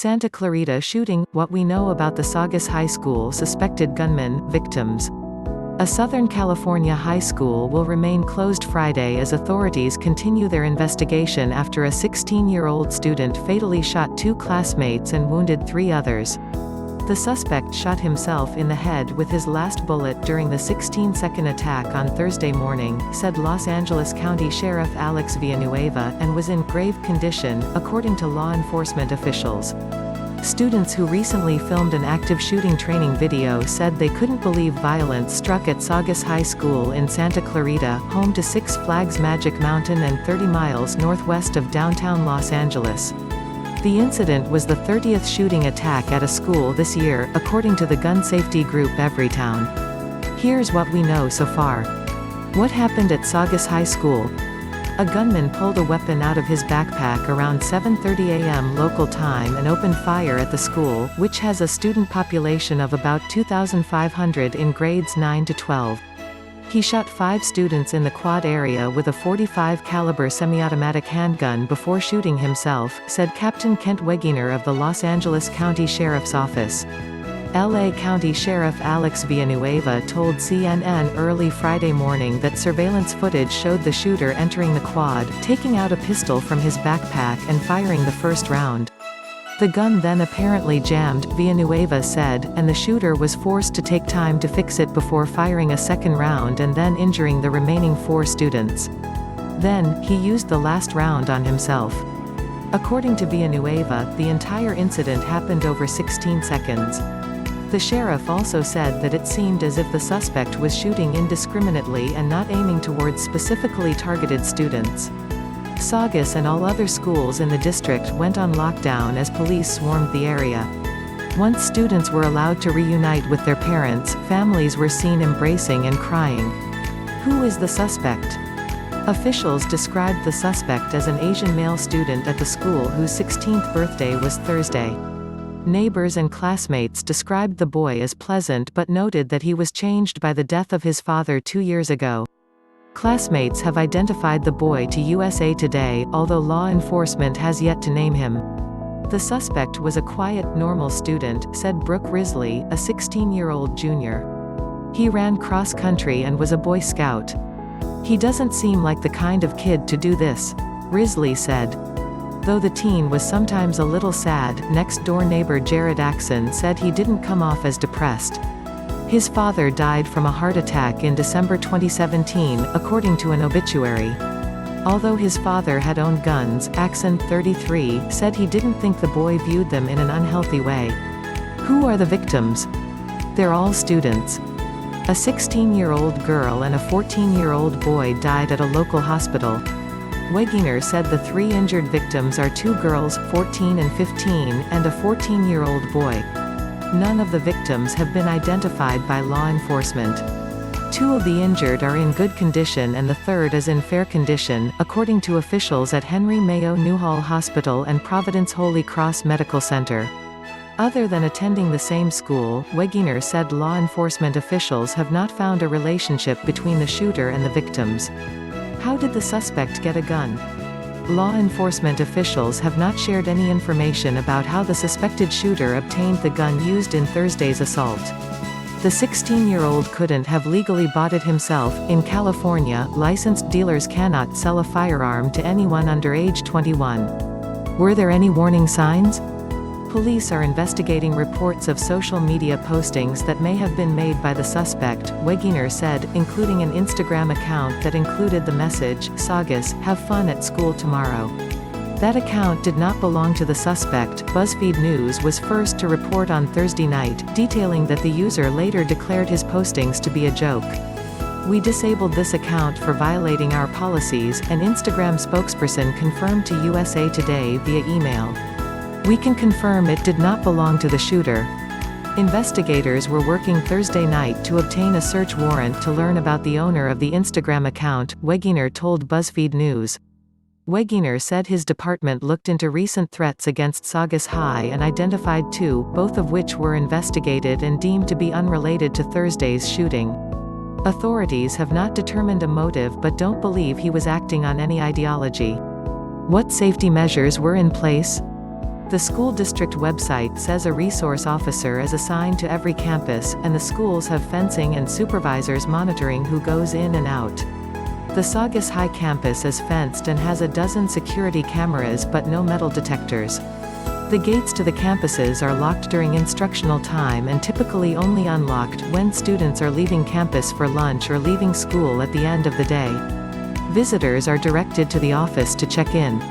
Santa Clarita shooting, what we know about the Saugus High School suspected gunman, victims. A Southern California high school will remain closed Friday as authorities continue their investigation after a 16-year-old student fatally shot 2 classmates and wounded 3 others. The suspect shot himself in the head with his last bullet during the 16-second attack on Thursday morning, said Los Angeles County Sheriff Alex Villanueva, and was in grave condition, according to law enforcement officials. Students who recently filmed an active shooting training video said they couldn't believe violence struck at Saugus High School in Santa Clarita, home to Six Flags Magic Mountain and 30 miles northwest of downtown Los Angeles. The incident was the 30th shooting attack at a school this year, according to the gun safety group Everytown. Here's what we know so far. What happened at Saugus High School? A gunman pulled a weapon out of his backpack around 7:30 a.m. local time and opened fire at the school, which has a student population of about 2,500 in grades 9 to 12. He shot 5 students in the quad area with a .45 caliber semi-automatic handgun before shooting himself, said Captain Kent Wegener of the Los Angeles County Sheriff's Office. LA County Sheriff Alex Villanueva told CNN early Friday morning that surveillance footage showed the shooter entering the quad, taking out a pistol from his backpack and firing the first round. The gun then apparently jammed, Villanueva said, and the shooter was forced to take time to fix it before firing a second round and then injuring the remaining 4 students. Then, he used the last round on himself. According to Villanueva, the entire incident happened over 16 seconds. The sheriff also said that it seemed as if the suspect was shooting indiscriminately and not aiming towards specifically targeted students. Saugus and all other schools in the district went on lockdown as police swarmed the area. Once students were allowed to reunite with their parents, families were seen embracing and crying. Who is the suspect? Officials described the suspect as an Asian male student at the school whose 16th birthday was Thursday. Neighbors and classmates described the boy as pleasant but noted that he was changed by the death of his father 2 years ago. Classmates have identified the boy to USA Today, although law enforcement has yet to name him. The suspect was a quiet, normal student, said Brooke Risley, a 16-year-old junior. He ran cross-country and was a Boy Scout. He doesn't seem like the kind of kid to do this, Risley said. Though the teen was sometimes a little sad, next-door neighbor Jared Axon said he didn't come off as depressed. His father died from a heart attack in December 2017, according to an obituary. Although his father had owned guns, Axon, 33, said he didn't think the boy viewed them in an unhealthy way. Who are the victims? They're all students. A 16-year-old girl and a 14-year-old boy died at a local hospital. Wegener said the 3 injured victims are 2 girls, 14 and 15, and a 14-year-old boy. None of the victims have been identified by law enforcement. 2 of the injured are in good condition and the third is in fair condition, according to officials at Henry Mayo Newhall Hospital and Providence Holy Cross Medical Center. Other than attending the same school, Wegener said law enforcement officials have not found a relationship between the shooter and the victims. How did the suspect get a gun? Law enforcement officials have not shared any information about how the suspected shooter obtained the gun used in Thursday's assault. The 16-year-old couldn't have legally bought it himself. In California, licensed dealers cannot sell a firearm to anyone under age 21. Were there any warning signs? Police are investigating reports of social media postings that may have been made by the suspect, Wegener said, including an Instagram account that included the message, "Saugus, have fun at school tomorrow." That account did not belong to the suspect. BuzzFeed News was first to report on Thursday night, detailing that the user later declared his postings to be a joke. "We disabled this account for violating our policies," an Instagram spokesperson confirmed to USA Today via email. "We can confirm it did not belong to the shooter." Investigators were working Thursday night to obtain a search warrant to learn about the owner of the Instagram account, Wegener told BuzzFeed News. Wegener said his department looked into recent threats against Saugus High and identified 2, both of which were investigated and deemed to be unrelated to Thursday's shooting. Authorities have not determined a motive but don't believe he was acting on any ideology. What safety measures were in place? The school district website says a resource officer is assigned to every campus, and the schools have fencing and supervisors monitoring who goes in and out. The Saugus High campus is fenced and has a dozen security cameras but no metal detectors. The gates to the campuses are locked during instructional time and typically only unlocked when students are leaving campus for lunch or leaving school at the end of the day. Visitors are directed to the office to check in.